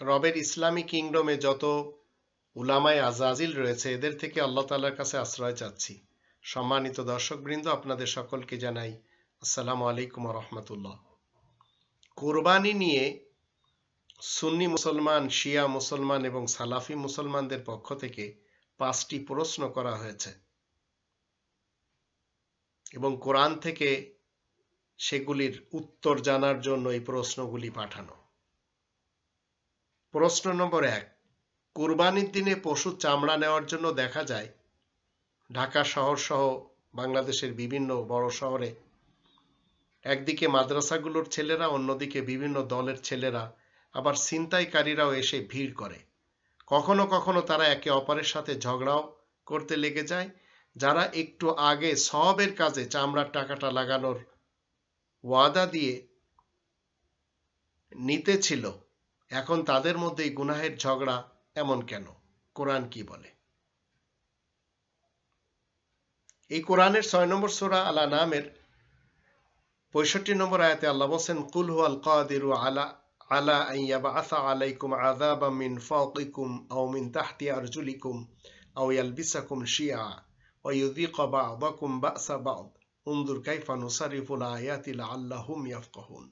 রবের ইসলামী কিংডমে যত উলামায়ে আজাজিল রয়েছে এদের থেকে আল্লাহ তাআলার কাছে আশ্রয় চাচ্ছি। সম্মানিত দর্শকবৃন্দ, আপনাদের সকলকে জানাই আসসালামু আলাইকুম ওয়া রাহমাতুল্লাহ। কুরবানি নিয়ে সুন্নি মুসলমান, শিয়া মুসলমান এবং সালাফি মুসলমানদের পক্ষ থেকে 5টি প্রশ্ন করা হয়েছে এবং কোরআন থেকে সেগুলির উত্তর জানার জন্য এই প্রশ্নগুলি পাঠানো। প্রশ্ন নম্বর 1, কুরবানির দিনে পশু চামড়া নেওয়ার জন্য দেখা যায় ঢাকা শহর সহ বাংলাদেশের বিভিন্ন বড় শহরে একদিকে মাদ্রাসাগুলোর ছেলেরা, অন্যদিকে বিভিন্ন দলের ছেলেরা, আবার ছিনতাইকারীরাও এসে ভিড় করে। কখনো কখনো তারা একে অপরের সাথে ঝগড়াও করতে লেগে যায়। যারা একটু আগে সওয়াবের কাজে চামড়ার টাকাটা লাগানোর ওয়াদা দিয়ে নিতেছিল, এখন তাদের মধ্যেই গুনাহের ঝগড়া এমন কেন? কোরআন কি বলে? এই কোরআনের 6 নম্বর সূরা আল আনআমের 65 নম্বর আয়াতে আল্লাহ বলেন, কুল হুয়াল কাদিরু আলা আন ইয়াবআসা আলাইকুম আযাবাম মিন ফাওকিকুম আও মিন তাহতি আরজুলিকুম আও ইয়ালবিসাকুম শিয়া ওয়া ইউযিকা বা'দাকুম বা'সা বা'দ উনজুর কাইফা নুসারিফুল আয়াতি লাআল্লাহুম ইয়াফকাহুন।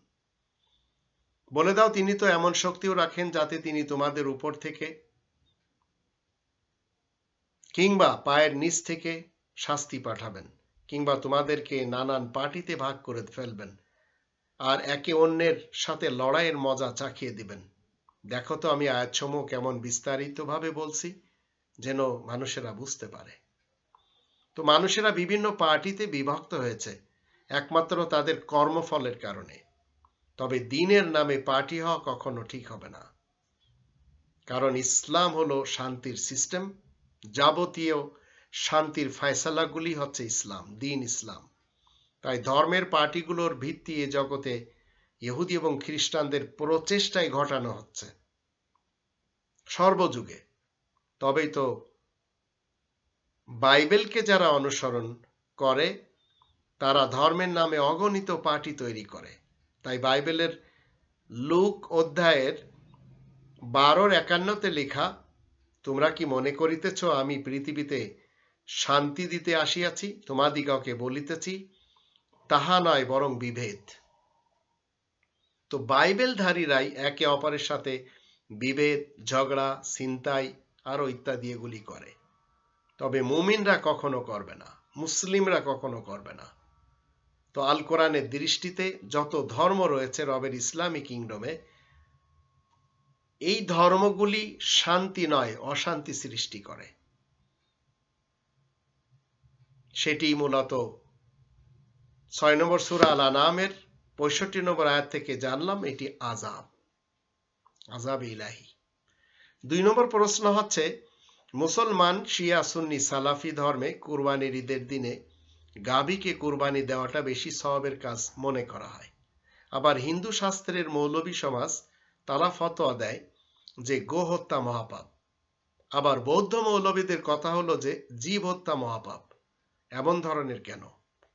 বলে দাও, তিনি তো এমন শক্তিও রাখেন যাতে তিনি তোমাদের উপর থেকে কিংবা পায়ের নিচ থেকে শাস্তি পাঠাবেন, কিংবা তোমাদেরকে নানান পার্টিতে ভাগ করে ফেলবেন আর একে অন্যের সাথে লড়াইয়ের মজা চাখিয়ে দিবেন। দেখো তো আমি আয়াতসমূহ কেমন বিস্তারিতভাবে বলছি, যেন মানুষেরা বুঝতে পারে। তো মানুষেরা বিভিন্ন পার্টিতে বিভক্ত হয়েছে একমাত্র তাদের কর্মফলের কারণে। তবে দ্বীনের নামে পার্টি হওয়া কখনো ঠিক হবে না, কারণ ইসলাম হলো শান্তির সিস্টেম। যাবতীয় শান্তির ফয়সালাগুলি হচ্ছে ইসলাম, দ্বীন ইসলাম। তাই ধর্মের পার্টিগুলোর ভিত্তি এ জগতে ইহুদি এবং খ্রিস্টানদের প্রচেষ্টায় ঘটানো হচ্ছে সর্বযুগে। তবেই তো বাইবেলকে যারা অনুসরণ করে তারা ধর্মের নামে অগণিত পার্টি তৈরি করে। তাই বাইবেলের লুক অধ্যায়ের 12:51 লেখা, তোমরা কি মনে করিতেছ আমি পৃথিবীতে শান্তি দিতে আসিয়াছি? তোমাদিগকে বলিতেছি তাহা নয়, বরং বিভেদ। তো বাইবেলধারীরাই একে অপরের সাথে বিভেদ, ঝগড়া, ছিনতাই আরো ইত্যাদি এগুলি করে। তবে মুমিনরা কখনো করবে না, মুসলিমরা কখনো করবে না। তো আল কোরআনের দৃষ্টিতে যত ধর্ম রয়েছে রবের ইসলামী কিংডমে, এই ধর্মগুলি শান্তি নয়, অশান্তি সৃষ্টি করে। সেটি মূলত 6 নম্বর সূরা আল আনআমের 65 নম্বর আয়াত থেকে জানলাম, এটি আযাব ইলাহি। 2 নম্বর প্রশ্ন হচ্ছে, মুসলমান, শিয়া, সুন্নি, সালাফি ধর্মে কুরবানির ঈদের দিনে গাভীকে কুরবানি দেওয়াটা বেশি সওয়াবের কাজ মনে করা হয়। আবার হিন্দু শাস্ত্রের মৌলবী সমাজ তারা ফতোয়া দেয় যে গো হত্যা মহাপাপ। আবার বৌদ্ধ মৌলবীদের কথা হলো যে জীব হত্যা মহাপাপ। এমন ধরনের কেন?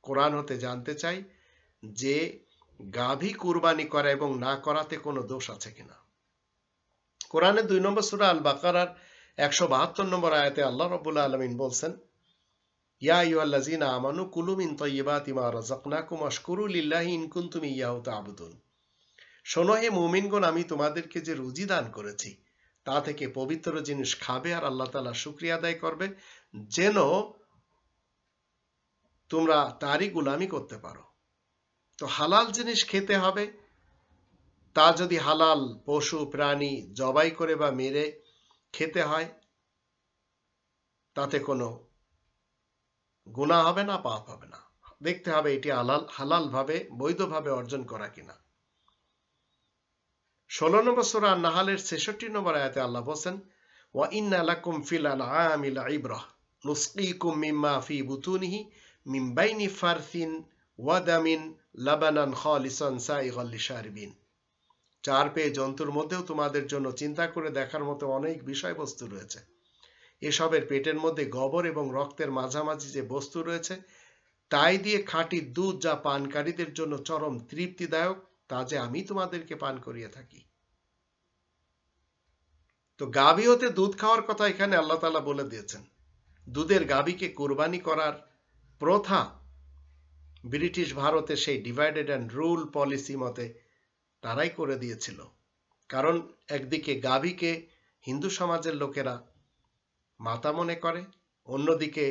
কোরআন হতে জানতে চাই যে গাভী কুরবানি করা এবং না করাতে কোনো দোষ আছে কিনা। কোরআনের 2 নম্বর সূরা আল বাকারার 172 নম্বর আয়াতে আল্লাহ রাব্বুল আলামিন বলছেন, ইয়া আইয়ুহাল্লাযীনা আমানু কুলু মিন তাইয়্যিবাতি মা রাযাকনাকুম ওয়াশকুরু লিল্লাহি ইন কুনতুম ইয়্যাহু তা'বুদুন। শোনো হে মুমিনগণ, আমি তোমাদেরকে যে রুজি দান করেছি তা থেকে পবিত্র জিনিস খাবে আর আল্লাহ তাআলা শুকরিয়া আদায় করবে, যেন তোমরা তারই গোলামি করতে পারো। তো হালাল জিনিস খেতে হবে। তা যদি হালাল পশু প্রাণী জবাই করে বা মেরে খেতে হয়, তাতে কোনো গুনাহ হবে না, পাপ হবে না। দেখতে হবে এটি হালাল ভাবে, বৈধভাবে অর্জন করা কিনা। 16 নম্বর সূরা আন-নাহলের 66 নম্বর আয়াতে আল্লাহ বলেন, ওয়া ইন্না লাকুম ফিল আনআমি লাইব্রাহ নুসকিকুম মিম্মা ফি বুতুনিহি মিন বাইনি ফারসিন ওয়া দামিন লাবানান খালিসান সাইগাল লিশারিবিন। 4 পেয়ে জন্তুর মধ্যেও তোমাদের জন্য চিন্তা করে দেখার মতো অনেক বিষয়বস্তু রয়েছে। এসবের পেটের মধ্যে গোবর এবং রক্তের মাঝামাঝি যে বস্তু রয়েছে তাই দিয়ে খাঁটি দুধ, যা পানকারীদের জন্য চরম তৃপ্তিদায়ক, তা যে আমি তোমাদেরকে পান করিয়ে থাকি। তো গাভী হতে দুধ খাওয়ার কথা এখানে আল্লাহ তাআলা বলে দিয়েছেন। দুধের গাভীকে কুরবানি করার প্রথা ব্রিটিশ ভারতে সেই ডিভাইডেড অ্যান্ড রুল পলিসি মতে তারাই করে দিয়েছিল। কারণ একদিকে গাভীকে হিন্দু সমাজের লোকেরা মাতা মনে করে, অন্যদিকে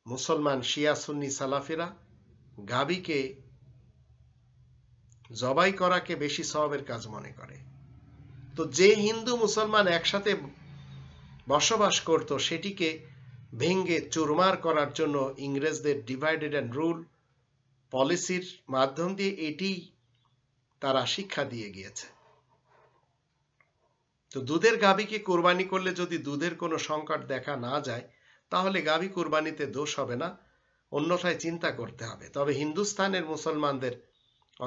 মুসলমান শিয়া সুন্নি সালাফিরা গাভীকে জবাই করাকে বেশি সওয়াবের কাজ মনে করে। তো যে হিন্দু মুসলমান একসাথে বসবাস করত সেটিকে ভেঙ্গে চুরমার করার জন্য ইংরেজদের ডিভাইডেড অ্যান্ড রুল পলিসির মাধ্যম দিয়ে এটি তারা শিক্ষা দিয়ে গিয়েছে। তো দুধের গাভীকে কোরবানি করলে যদি দুধের কোনো সংকট দেখা না যায় তাহলে গাভী কোরবানিতে দোষ হবে না, অন্যথায় চিন্তা করতে হবে। তবে হিন্দুস্তানের মুসলমানদের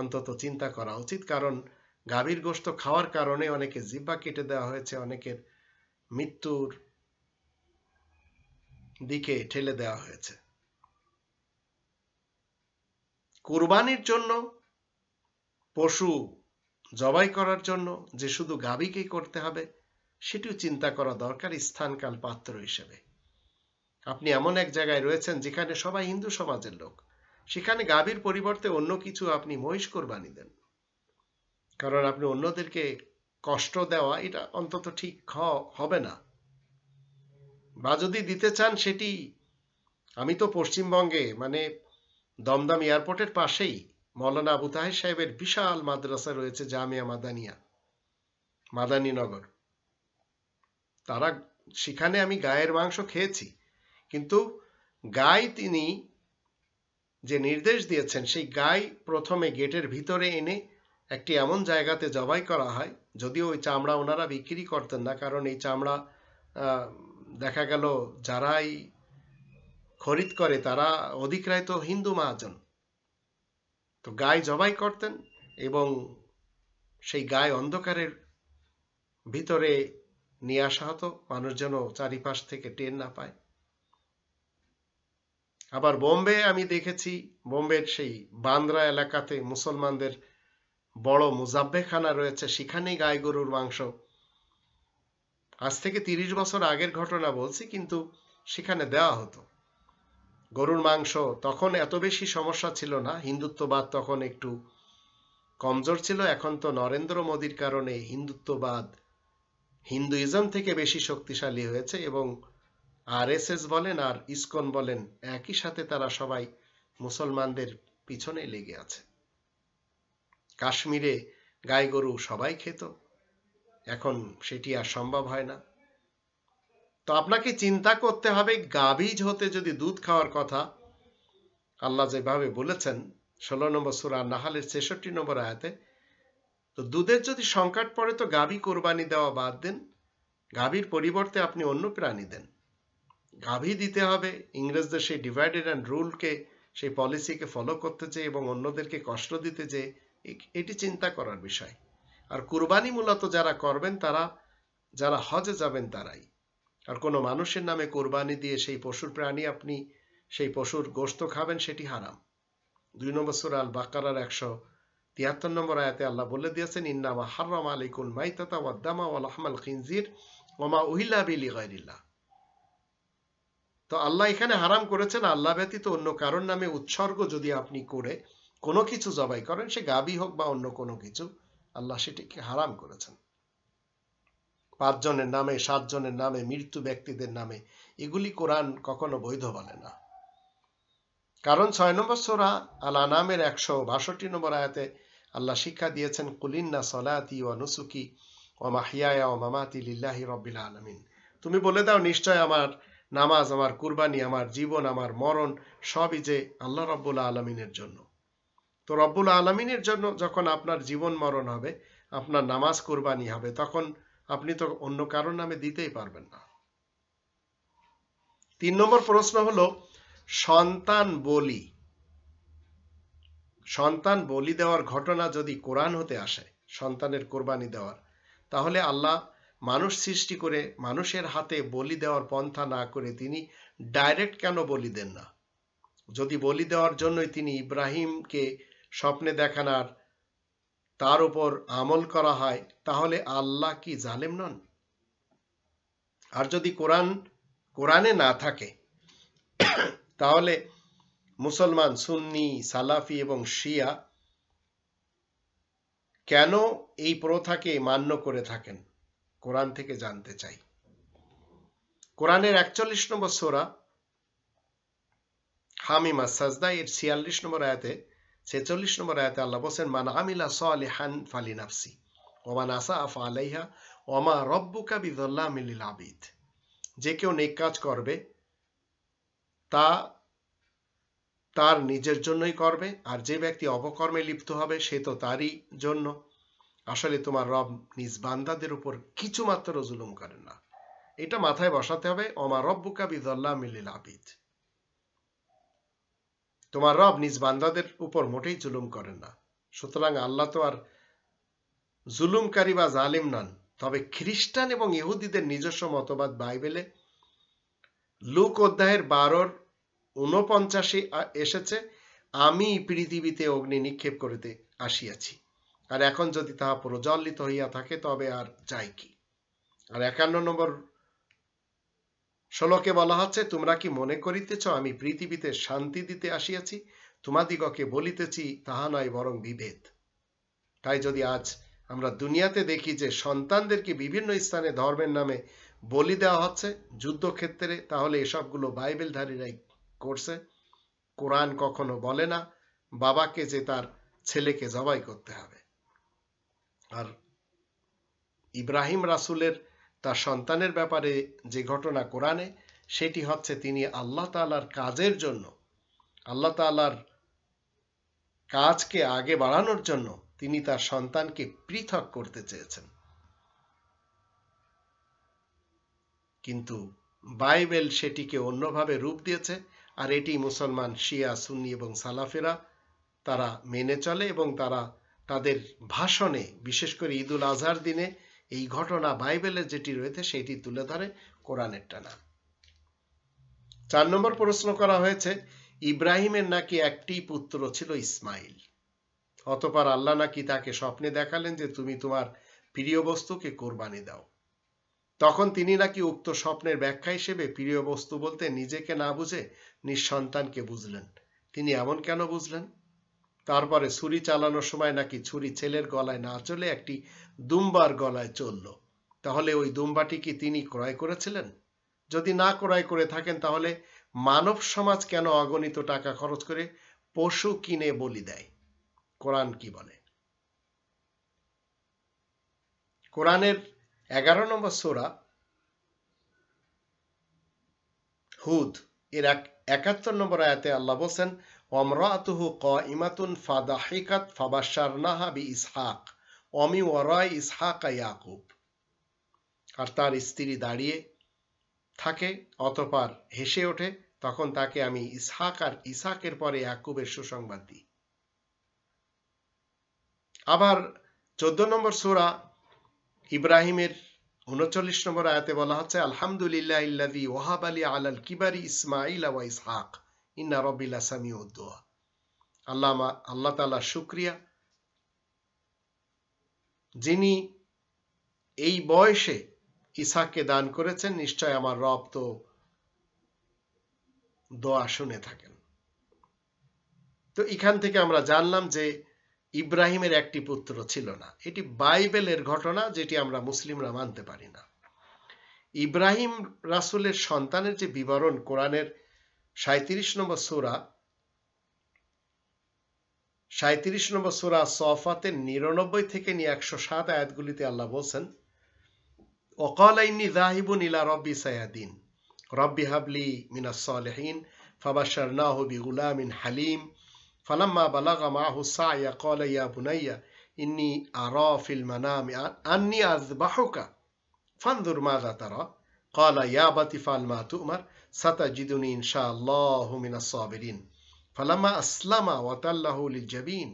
অন্তত চিন্তা করা উচিত, কারণ গাভীর গোশত খাওয়ার কারণে অনেকে জিহ্বা কেটে দেওয়া হয়েছে, অনেকের মৃত্যুর দিকে ঠেলে দেওয়া হয়েছে। কুরবানির জন্য পশু জবাই করার জন্য যে শুধু গাভীকেই করতে হবে সেটিও চিন্তা করা দরকার স্থানকাল পাত্র হিসেবে। আপনি এমন এক জায়গায় রয়েছেন যেখানে সবাই হিন্দু সমাজের লোক, সেখানে গাভীর পরিবর্তে অন্য কিছু আপনি মহিষ কোরবানি দেন, কারণ আপনি অন্যদেরকে কষ্ট দেওয়া এটা অন্তত ঠিক হবে না। বা যদি দিতে চান সেটি, আমি তো পশ্চিমবঙ্গে মানে দমদম এয়ারপোর্টের পাশেই মৌলানা আবু তাহের সাহেবের বিশাল মাদ্রাসা রয়েছে, জামিয়া মাদানিয়া, মাদানীনগর। তারা সেখানে আমি গায়ের মাংস খেয়েছি, কিন্তু গাই তিনি যে নির্দেশ দিয়েছেন সেই গাই প্রথমে গেটের ভিতরে এনে একটি এমন জায়গাতে জবাই করা হয়, যদিও ওই চামড়া ওনারা বিক্রি করতেন না, কারণ এই চামড়া দেখা গেল যারাই খরিদ করে তারা অধিকরায়িত হিন্দু মহাজন। তো গাই জবাই করতেন এবং সেই গাই অন্ধকারের ভিতরে নিয়ে আসা হতো, মানুষ যেন চারিপাশ থেকে টের না পায়। আবার বোম্বে আমি দেখেছি, বোম্বের সেই বান্দ্রা এলাকাতে মুসলমানদের বড় মুজাব্বেখানা রয়েছে, সেখানেই গাই গরুর মাংস, আজ থেকে 30 বছর আগের ঘটনা বলছি, কিন্তু সেখানে দেওয়া হতো গরুর মাংস। তখন এত বেশি সমস্যা ছিল না, হিন্দুত্ববাদ তখন একটু কমজোর ছিল। এখন তো নরেন্দ্র মোদীর কারণে হিন্দুত্ববাদ হিন্দুইজম থেকে বেশি শক্তিশালী হয়েছে এবং আরএসএস বলেন আর ইসকন বলেন একই সাথে তারা সবাই মুসলমানদের পিছনে লেগে আছে। কাশ্মীরে গাই গরু সবাই খেত, এখন সেটি আর সম্ভব হয় না। তো আপনাকে চিন্তা করতে হবে, গাভী হতে যদি দুধ খাওয়ার কথা আল্লাহ যেভাবে বলেছেন 16 নম্বর সূরা নাহালের 66 নম্বর আয়াতে, তো দুধের যদি সংকট পড়ে তো গাভী কোরবানি দেওয়া বাদ দেন, গাভীর পরিবর্তে আপনি অন্য প্রাণী দেন। গাভী দিতে হবে ইংরেজদের সেই ডিভাইডেড অ্যান্ড রুলকে, সেই পলিসিকে ফলো করতে চেয়ে এবং অন্যদেরকে কষ্ট দিতে চেয়ে, এটি চিন্তা করার বিষয়। আর কুরবানি মূলত যারা করবেন তারা যারা হজে যাবেন তারাই। আর কোনো মানুষের নামে কোরবানি দিয়ে সেই পশুর প্রাণী আপনি সেই পশুর গোশত খাবেন সেটি হারাম। 2 নম্বর সূরা আল বাকারার 173 নম্বর আয়াতে আল্লাহ বলে দিয়েছেন, ইন্নামা হাররামা আলাইকুল মাইতাতা ওয়াদ দামা ওয়া লাহমাল খিনজির ওয়া মা উহিল্লা বিহি লিগাইরিল্লাহ। তো আল্লাহ এখানে হারাম করেছেন আল্লাহ ব্যতীত অন্য কারোর নামে উৎসর্গ যদি আপনি করে কোনো কিছু জবাই করেন, সে গাভী হোক বা অন্য কোনো কিছু, আল্লাহ সেটিকে হারাম করেছেন। 5 জনের নামে, 7 জনের নামে, মৃত্যু ব্যক্তিদের নামে, এগুলি কোরআন কখনো বৈধ বলে না। কারণ 6 নম্বর সূরা আল আনামের 162 নম্বর আয়াতে আল্লাহ শিক্ষা দিয়েছেন, কুলিন্না সলাতি ওয়া নুসুকি ওয়া মাহইয়ায়া ওয়া মামাতি লিল্লাহি রাব্বিল আলামিন। তুমি বলে দাও নিশ্চয় আমার নামাজ, আমার কুরবানি, আমার জীবন, আমার মরণ সবই যে আল্লাহ রাব্বুল আলামিনের জন্য। তো রব্বুল আলামিনের জন্য যখন আপনার জীবন মরণ হবে, আপনার নামাজ কুরবানি হবে, তখন আপনি তো অন্য কারোর নামে দিতেই পারবেন না। 3 নম্বর প্রশ্ন হলো সন্তান বলি। সন্তান বলি দেওয়ার ঘটনা যদি কোরআন হতে আসে, সন্তানের কোরবানি দেওয়ার, তাহলে আল্লাহ মানুষ সৃষ্টি করে মানুষের হাতে বলি দেওয়ার পন্থা না করে তিনি ডাইরেক্ট কেন বলি দেন না? যদি বলি দেওয়ার জন্যই তিনি ইব্রাহিমকে স্বপ্নে দেখানোর তার উপর আমল করা হয়, তাহলে আল্লাহ কি জালেম নন? আর যদি কোরআনে না থাকে তাহলে মুসলমান সুন্নি, সালাফি এবং শিয়া কেন এই প্রথাকে মান্য করে থাকেন কোরআন থেকে জানতে চাই। কোরআনের 41 নম্বর সূরা হামিম আস-সাজদা এর 46 নম্বর আয়াতে 46 নম্বর আয়াতে আল্লাহ বলেন, মান আমিলা সালিহান ফালিনাফসি ওয়া মান আসাআ ফালাইহা ওয়া মা রাব্বুকা বিযাল্লামিল লিল আবিদ। যে কেউ নেক কাজ করবে তা তার নিজের জন্যই করবে, আর যে ব্যক্তি অপকর্মে লিপ্ত হবে সে তো তারই জন্য। আসলে তোমার রব নিজ বান্দাদের উপর কিছুমাত্র জুলুম করেন না। এটা মাথায় বসাতে হবে, ওমা রব্বুকা বিযাল্লামিল লিল আবিদ। তোমার রব নিজ বান্দাদের উপর মোটেই জুলুম করেন না। সুতরাং আল্লাহ তো আর জুলুমকারী বা জালিম নন। তবে খ্রিস্টান এবং ইহুদিদের নিজস্ব মতবাদ বাইবেলে লুক অধ্যায়ের 12:49 এসেছে, আমি পৃথিবীতে অগ্নি নিক্ষেপ করিতে আসিয়াছি, আর এখন যদি তাহা প্রজ্বলিত হইয়া থাকে তবে আর যাই কি। আর 51 নম্বর শ্লোকে বলা হচ্ছে, তোমরা কি মনে করিতেছ আমি পৃথিবীতে শান্তি দিতে আসিয়াছি? তোমাদিগকে বলিতেছি তাহা নয়, বরং বিভেদ। তাই যদি আজ আমরা দুনিয়াতে দেখি যে সন্তানদেরকে বিভিন্ন স্থানে ধর্মের নামে বলি দেওয়া হচ্ছে যুদ্ধক্ষেত্রে, তাহলে এসবগুলো বাইবেলধারীরাই করছে। কোরআন কখনো বলে না বাবাকে যে তার ছেলেকে জবাই করতে হবে। আর ইব্রাহিম রাসূলের তার সন্তানের ব্যাপারে যে ঘটনা কোরআনে, সেটি হচ্ছে তিনি আল্লাহ তাআলার কাজের জন্য, আল্লাহ তাআলার কাজকে আগে বাড়ানোর জন্য তিনি তার সন্তানকে পৃথক করতে চেয়েছেন। কিন্তু বাইবেল সেটিকে অন্যভাবে রূপ দিয়েছে, আর এটি মুসলমান, শিয়া, সুন্নি এবং সালাফেরা তারা মেনে চলে এবং তারা তাদের ভাষণে, বিশেষ করে ঈদুল আজহার দিনে এই ঘটনা বাইবেলে যেটি রয়েছে সেটি তুলে ধরে, কোরআনেরটা না। 4 নম্বর প্রশ্ন করা হয়েছে, ইব্রাহিমের নাকি একটি পুত্র ছিল, ইসমাইল। অতঃপর আল্লাহ নাকি তাকে স্বপ্নে দেখালেন যে তুমি তোমার প্রিয় বস্তুকে কোরবানি দাও। তখন তিনি নাকি উক্ত স্বপ্নের ব্যাখ্যা হিসেবে প্রিয় বস্তু বলতে নিজেকে না বুঝে নিঃসন্তানকে বুঝলেন। তিনি এমন কেন বুঝলেন? তারপরে ছুরি চালানোর সময় নাকি ছুরি ছেলের গলায় না চলে একটি দুম্বার গলায় চলল। তাহলে ওই দুম্বাটি কি তিনি ক্রয় করেছিলেন? যদি না ক্রয় করে থাকেন তাহলে মানব সমাজ কেন অগণিত টাকা খরচ করে পশু কিনে বলি দেয়? কোরআন কি বলে? কোরআনের 11 নম্বর সূরা হুদ এর 71 নম্বর আয়াতে আল্লাহ বলেন, ওয়ামরাতুহু কাইমাতুন ফাদাহিকাত ফাবাশশারনাহা বিইসহাক ওয়া মিন ওয়ারাই ইসহাকা ইয়াকুব। আর তার স্ত্রী দাঁড়িয়ে থাকে, অতঃপর হেসে ওঠে, তখন তাকে আমি ইসহাক আর ইসহাকের পরে ইয়াকুবের সুসংবাদ দিই। আবার 14 নম্বর সূরা ইব্রাহিমের 39 নম্বর আয়াতে বলা হচ্ছে, আলহামদুলিল্লাহিল্লাযী ওয়াহাবা লি আলাল কিবারি ইসমাঈল ওয়া ইসহাক ইন্না রাব্বি লাসামিউদ দুআ। আল্লাহ তাআলা শুকরিয়া, যিনি এই বয়সে ইসহাককে দান করেছেন, নিশ্চয় আমার রব তো দোয়া শুনে থাকেন। তো এখান থেকে আমরা জানলাম যে ইব্রাহিমের একটি পুত্র ছিল না। এটি বাইবেলের ঘটনা, যেটি আমরা মুসলিমরা মানতে পারি না। ইব্রাহিম রাসূলের সন্তানের যে বিবরণ কোরআনের 37 নম্বর সূরা সফাতের 99 থেকে 107 আয়াতগুলিতে আল্লাহ বলছেন, ওয়াকালা ইন্নী যাহিবুন ইলা রাব্বি সায়াদিন রাব্বি হাবলি মিনাস সালিহিন ফাবাশশারনাহু বিগুলামিন হালিম ফালাম্মা বালাগা মাহু সা'য়া ক্বালা ইয়া বুনাইয়া ইন্নী আরা ফিল মানামি আন্নী আযবাহুকা ফানজুর মাযা তারা ক্বালা ইয়া আবাতি ফাল মা তু'মার সাতাজিদুনি ইনশাআল্লাহু মিনাস সাবিরিন ফালাম্মা আসলামা ওয়া তাল্লাহু লিল জাবিন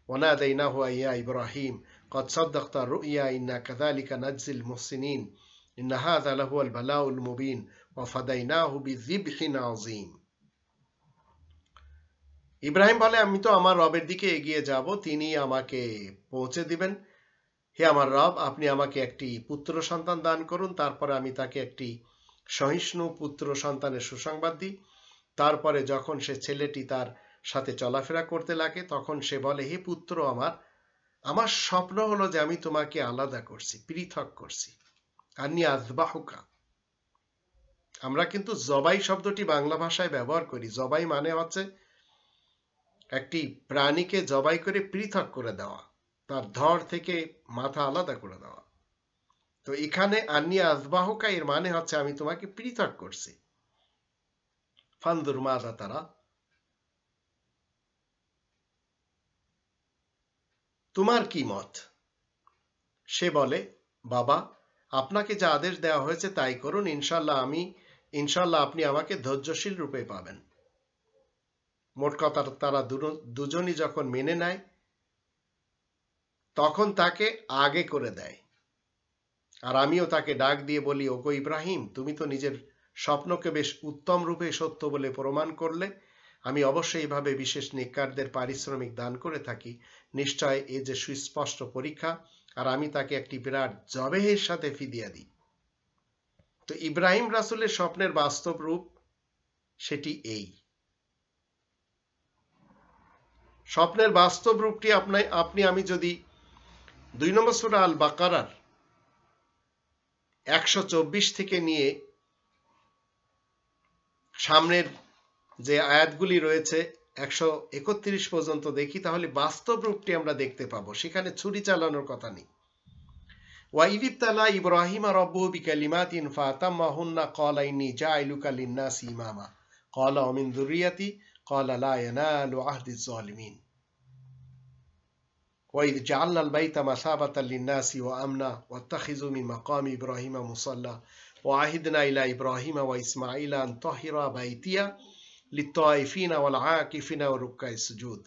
ওয়া নাদাইনাহু ইয়া ইব্রাহিম قد صدقت الرؤيا إنا كذلك نجزي المحسنين إن هذا لهو البلاء المبين وفديناه بذبح عظيم। ইব্রাহিম বলে, আমি তো আমার রবের দিকে এগিয়ে যাব, তিনি আমাকে পৌঁছে দিবেন। হে আমার রব, আপনি আমাকে একটি পুত্র সন্তান দান করুন, তারপরে আমি তাকে একটি সহিষ্ণু পুত্র সন্তানের সুসংবাদ দিই। তারপরে যখন সে ছেলেটি তার সাথে চলাফেরা করতে লাগে তখন সে বলে, হে পুত্র আমার, আমার স্বপ্ন হলো যে আমি তোমাকে আলাদা করছি, পৃথক করছি। আন্নী আযবাহুকা। আমরা কিন্তু জবাই শব্দটি বাংলা ভাষায় ব্যবহার করি। জবাই মানে হচ্ছে একটি প্রাণীকে জবাই করে পৃথক করে দেওয়া, তার ধড় থেকে মাথা আলাদা করে দেওয়া। তো এখানে আন্নী আযবাহুকা এর মানে হচ্ছে আমি তোমাকে পৃথক করছি। ফানজুর মাযা তারা, তোমার কি মত? সে বলে, বাবা, আপনাকে যা আদেশ দেওয়া হয়েছে তাই করুন, ইনশাল্লাহ আপনি আমাকে ধৈর্যশীল রূপে পাবেন। মোট কথা তারা দুজনই যখন মেনে নেয় তখন তাকে আগে করে দেয়। আর আমিও তাকে ডাক দিয়ে বলি, ওগো ইব্রাহিম, তুমি তো নিজের স্বপ্নকে বেশ উত্তম রূপে সত্য বলে প্রমাণ করলে। আমি অবশ্যই এভাবে বিশেষ নেককারদের পারিশ্রমিক দান করে থাকি। নিশ্চয় এ যে সুস্পষ্ট পরীক্ষা। আর আমি তাকে একটি বিরাট জবেহের সাথে ফিদিয়া দিই। তো ইব্রাহিম রাসূলের স্বপ্নের বাস্তব রূপ সেটি এই। স্বপ্নের বাস্তব রূপটি আমি যদি 2 নম্বর সূরা আল বাকারার 124 থেকে নিয়ে সামনের যে আয়াতগুলি রয়েছে 131 পর্যন্ত দেখি, তাহলে বাস্তব রূপটি আমরা দেখতে পাবো। সেখানে ছুরি চালানোর কথা নেই। وَإِذِ ابْتَلَى إِبْرَاهِيمَ رَبُّهُ بِكَلِمَاتٍ فَأَتَمَّهُنَّ قَالَ إِنِّي جَاعِلُكَ لِلنَّاسِ إِمَامًا قَالَ وَمِنْ ذُرِّيَّتِي قَالَ لَا يَنَالُ عَهْدِ الظَّالِمِينَ وَإِذْ جَعَلْنَا الْبَيْتَ مَثَابَةً لِلنَّاسِ وَأَمْنًا وَاتَّخِذُوا مِن مَّقَامِ إِبْرَاهِيمَ مُصَلًّى وَعَهِدْنَا إِلَى إِبْرَاهِيمَ وَإِسْمَاعِيلَ أَن طَهِّرَا بَيْتِيَ لِلطَّائِفِينَ وَالْعَاكِفِينَ وَرُكَّعِ السُّجُودِ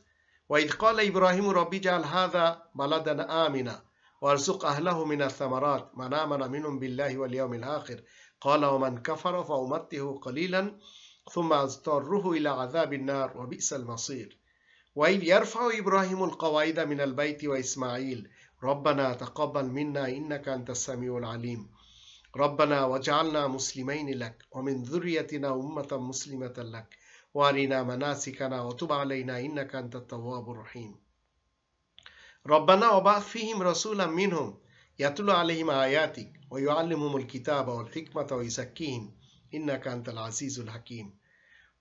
وَإِذْ قَالَ إِبْرَاهِيمُ رَبِّ اجْعَلْ هَٰذَا بَلَدًا آمِنًا وارزق أهله من الثمرات من آمن منهم بالله واليوم الآخر قال ومن كفر فأمتعه قليلا ثم أضطره إلى عذاب النار وبئس المصير وإذ يرفع إبراهيم القواعد من البيت وإسماعيل ربنا تقبل منا إنك أنت السميع العليم ربنا واجعلنا مسلمين لك ومن ذريتنا أمة مسلمة لك وأرنا مناسكنا وتب علينا إنك أنت التواب الرحيم ربنا وبعث فيهم رسولا منهم يتلو عليهم آياتك ويعلمهم الكتاب والحكمة ويزكيهم إنك أنت العزيز الحكيم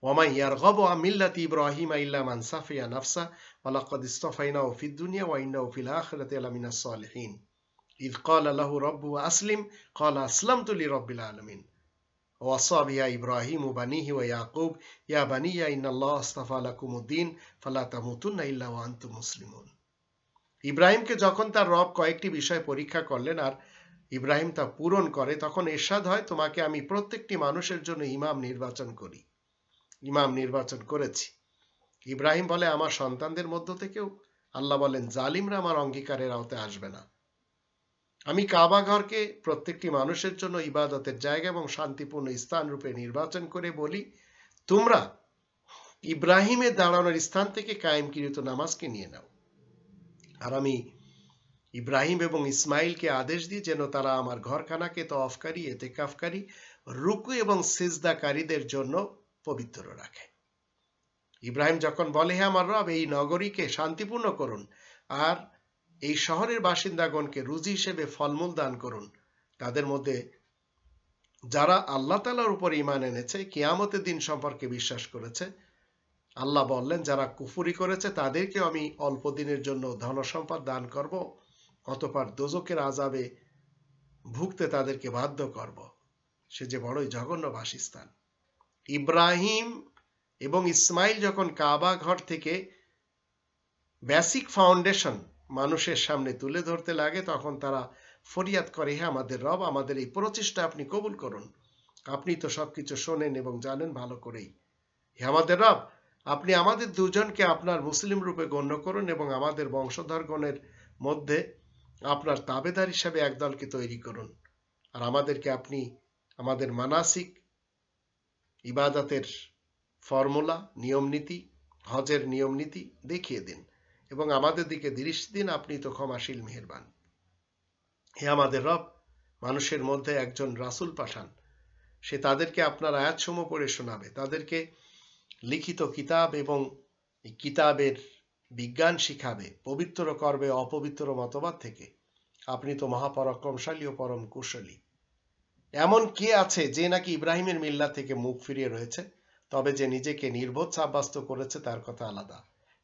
ومن يرغب عن ملة إبراهيم إلا من سفي نفسه ولقد اصطفيناه في الدنيا وإنه في الآخرة لمن الصالحين إذ قال له ربه أسلم قال أسلمت لرب العالمين ووصى بها إبراهيم بنيه ويعقوب يا بني إن الله اصطفى لكم الدين فلا تموتن إلا وأنتم مسلمون ইব্রাহিমকে যখন তার রব কয়েকটি বিষয় পরীক্ষা করলেন আর ইব্রাহিম তা পূরণ করে, তখন ইরশাদ হয়, তোমাকে আমি প্রত্যেকটি মানুষের জন্য ইমাম নির্বাচন করেছি। ইব্রাহিম বলে, আমার সন্তানদের মধ্য থেকেও? আল্লাহ বলেন, জালিমরা আমার অঙ্গীকারের আওতায় আসবে না। আমি কাবা ঘরকে প্রত্যেকটি মানুষের জন্য ইবাদতের জায়গা এবং শান্তিপূর্ণ স্থান রূপে নির্বাচন করে বলি, তোমরা ইব্রাহিমের দাঁড়ানোর স্থান থেকে কায়েমকৃত নামাজকে নিয়ে নাও। আর আমি ইব্রাহিম এবং ইসমাইলকে আদেশ দিই যেন তারা আমার ঘরখানাকে তওয়াফকারী, এতেকাফকারী, রুকু এবং সিজদাকারীদের জন্য পবিত্র রাখে। ইব্রাহিম যখন বলে, হে আমার রব, এই নগরীকে শান্তিপূর্ণ করুন আর এই শহরের বাসিন্দাগণকে রুজি হিসেবে ফলমূল দান করুন, তাদের মধ্যে যারা আল্লাহ তাআলার উপর ঈমান এনেছে, কিয়ামতের দিন সম্পর্কে বিশ্বাস করেছে, আল্লাহ বললেন যারা কুফরি করেছে তাদেরকে আমি অল্প দিনের জন্য ধনসম্পদ দান করব, অতঃপর দোজখের আযাবে ভুগতে তাদেরকে বাধ্য করব। সে যে বড়ই জঘন্য বাসস্থান। ইব্রাহিম এবং ইসমাইল যখন কাবা ঘর থেকে বেসিক ফাউন্ডেশন মানুষের সামনে তুলে ধরতে লাগে, তখন তারা ফরিয়াদ করে, হে আমাদের রব, আমাদের এই প্রচেষ্টা আপনি কবুল করুন। আপনি তো সবকিছু শোনেন এবং জানেন ভালো করেই। হে আমাদের রব, আপনি আমাদের দুজনকে আপনার মুসলিম রূপে গণ্য করুন এবং আমাদের বংশধরগণের মধ্যে আপনার তাবেদার হিসাবে একদলকে তৈরি করুন। আর আমাদেরকে আপনি আমাদের মানাসিক ইবাদতের ফর্মুলা, নিয়মনীতি, হজের নিয়মনীতি দেখিয়ে দিন এবং আমাদের দিকে দৃষ্টি দিন, আপনি তো ক্ষমাশীল মেহেরবান। হে আমাদের রব, মানুষের মধ্যে একজন রাসূল পাঠান, সে তাদেরকে আপনার আয়াতসমূহ পড়ে শোনাবে, তাদেরকে লিখিত কিতাব এবং কিতাবের বিজ্ঞান শিখাবে, পবিত্র করবে অপবিত্র মতবাদ থেকে। আপনি তো মহাপরাক্রমশালী ও পরম কুশলী। এমন কে আছে যে নাকি ইব্রাহিমের মিল্লাত থেকে মুখ ফিরিয়ে রয়েছে? তবে যে নিজেকে নির্বোধ সাব্যস্ত করেছে তার কথা আলাদা।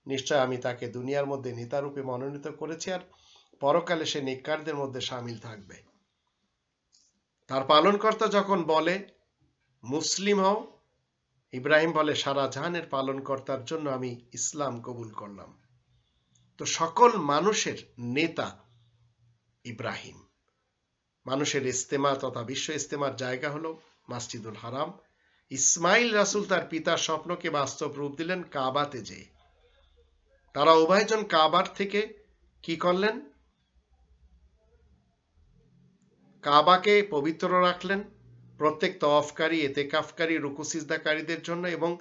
নিশ্চয় আমি তাকে দুনিয়ার মধ্যে নেতারূপে মনোনীত করেছি, আর পরকালে সে নেককারদের মধ্যে সামিল থাকবে। তার পালনকর্তা যখন বলে মুসলিম হও, ইব্রাহিম বলে সারা জাহানের পালনকর্তার জন্য আমি ইসলাম কবুল করলাম। তো সকল মানুষের নেতা ইব্রাহিম। মানুষের ইস্তেমা তথা বিশ্ব ইস্তেমার জায়গা হলো মসজিদুল হারাম। ইসমাইল রাসূল তার পিতার স্বপ্নকে বাস্তব রূপ দিলেন কাবাতে যেয়ে। তারা উভয়জন কাবার থেকে কি করলেন? কাবাকে পবিত্র রাখলেন প্রত্যেক তওয়াফকারী, এতেকাফকারী, রুকু সিজদাকারীদের জন্য, এবং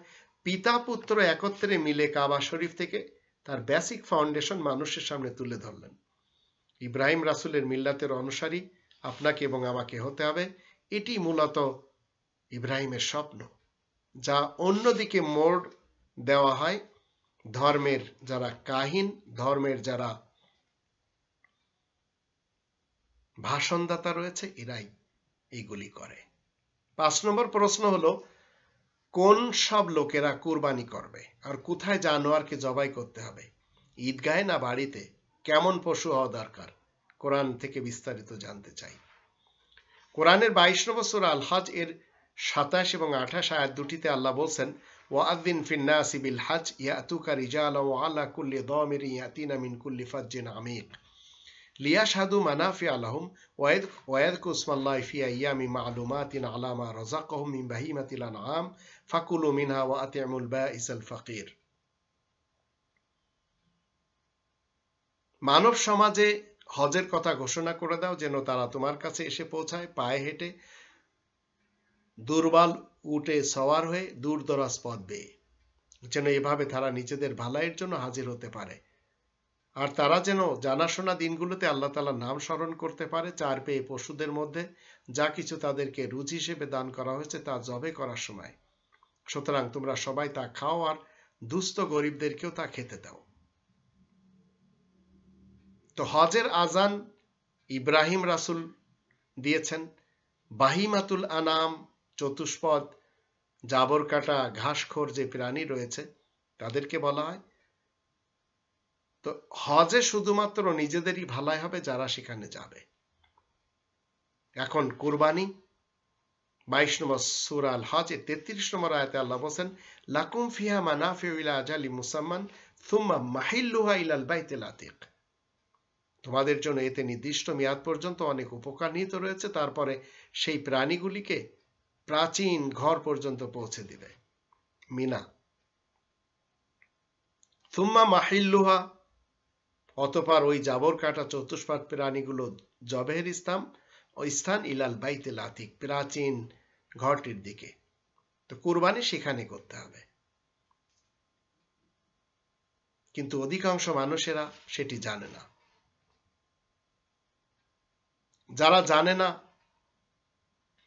পিতা পুত্র একত্রে মিলে কাবা শরীফ থেকে তার বেসিক ফাউন্ডেশন মানুষের সামনে তুলে ধরলেন। ইব্রাহিম রাসূলের মিল্লাতের অনুসারী আপনাকে এবং আমাকে হতে হবে। এটি মূলত ইব্রাহিমের স্বপ্ন, যা অন্যদিকে মোড় দেওয়া হয় ধর্মের যারা কাহিন, ধর্মের যারা ভাষণদাতা রয়েছে, এরাই এইগুলি করে। 5 নম্বর প্রশ্ন হলো, কোন সব লোকেরা কুরবানি করবে আর কোথায় জানোয়ারকে জবাই করতে হবে? ঈদগাহে না বাড়িতে? কেমন পশু হওয়া দরকার? কোরআন থেকে বিস্তারিত জানতে চাই। কোরআনের 22 নম্বর সূরা আল হজ এর 27 এবং 28 আয়াত দুটিতে আল্লাহ বলছেন, ওয়াআযিন ফিন নাসি বিল হজ ইয়াতুকা রিজালান ওয়া আলা কুল্লি দামিরিন ইয়াতিনা মিন কুল্লি ফাজ্জিন আমিক লিয়াশহাদু মানাফিআ লাহুম ওয়া ইয়াযকুরু ইসমাল্লাহি ফি আইয়ামিন মা'লুমাতিন আলা মা রাযাকাহুম মিন বাহিমাতিল আনআম ফাকুলু মিনহা ওয়া আতি'মুল বাঈসাল ফাকির। মানব সমাজে হজের কথা ঘোষণা করে দাও, যেন তারা তোমার কাছে এসে পৌঁছায় পায়ে হেঁটে, দুর্বল উটে সওয়ার হয়ে, দূর দরাজ পথ বেয়ে, যেন এভাবে তারা নিজেদের ভালাইয়ের জন্য হাজির হতে পারে। আর তারা যেন জানাশোনা দিনগুলোতে আল্লাহ তাআলার নাম স্মরণ করতে পারে। 4 পেয়ে পশুদের মধ্যে যা কিছু তাদেরকে রুজি হিসেবে দান করা হয়েছে তা জবে করার সময়। সুতরাং তোমরা সবাই তা খাও আর দুস্থ গরিবদেরকেও তা খেতে দাও। তো হজের আজান ইব্রাহিম রাসূল দিয়েছেন। বাহিমাতুল আনাম, চতুষ্পদ, জাবর কাটা, ঘাসখোর যে প্রাণী রয়েছে তাদেরকে বলা হয়। তো হজে শুধুমাত্র নিজেদেরই ভালাই হবে যারা সেখানে যাবে। এখন কুরবানি 22 নম্বর সূরা আল হজ এর 33 নম্বর আয়াতে আল্লাহ বলেন, লাকুম ফিহা মানাফিউ ইলা আজালি মুসাম্মান সুম্মা মাহিল্লুহা ইলাল বাইতিল আতিক। তোমাদের জন্য এতে নির্দিষ্ট মেয়াদ পর্যন্ত অনেক উপকার নিহিত রয়েছে, তারপরে সেই প্রাণীগুলিকে প্রাচীন ঘর পর্যন্ত পৌঁছে দিবে। মিনা। সুম্মা মাহিল্লুহা, অতঃপর ওই জাবর কাটা চতুষ্পাদ প্রাণীগুলো জবেহের স্থান ইলাল বাইতিল আতিক, প্রাচীন ঘরটির দিকে। তো কুরবানি সেখানে করতে হবে, কিন্তু অধিকাংশ মানুষেরা সেটি জানে না। যারা জানে না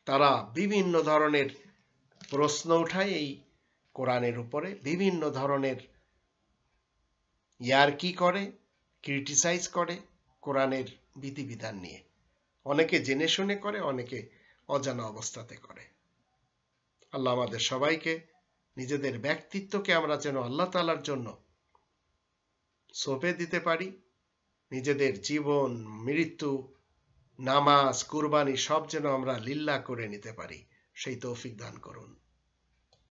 তারা বিভিন্ন ধরনের প্রশ্ন উঠায় এই কোরআনের উপরে, বিভিন্ন ধরনের ইয়ারকি করে, ক্রিটিসাইজ করে কোরআনের বিধিবিধান নিয়ে। অনেকে জেনে শুনে করে, অনেকে অজানা অবস্থাতে করে। আল্লাহ আমাদের সবাইকে, নিজেদের ব্যক্তিত্বকে আমরা যেন আল্লাহ তাআলার জন্য সঁপে দিতে পারি, নিজেদের জীবন, মৃত্যু, নামাজ, কুরবানি সব যেন আমরা লিল্লাহ করে নিতে পারি, সেই তৌফিক দান করুন।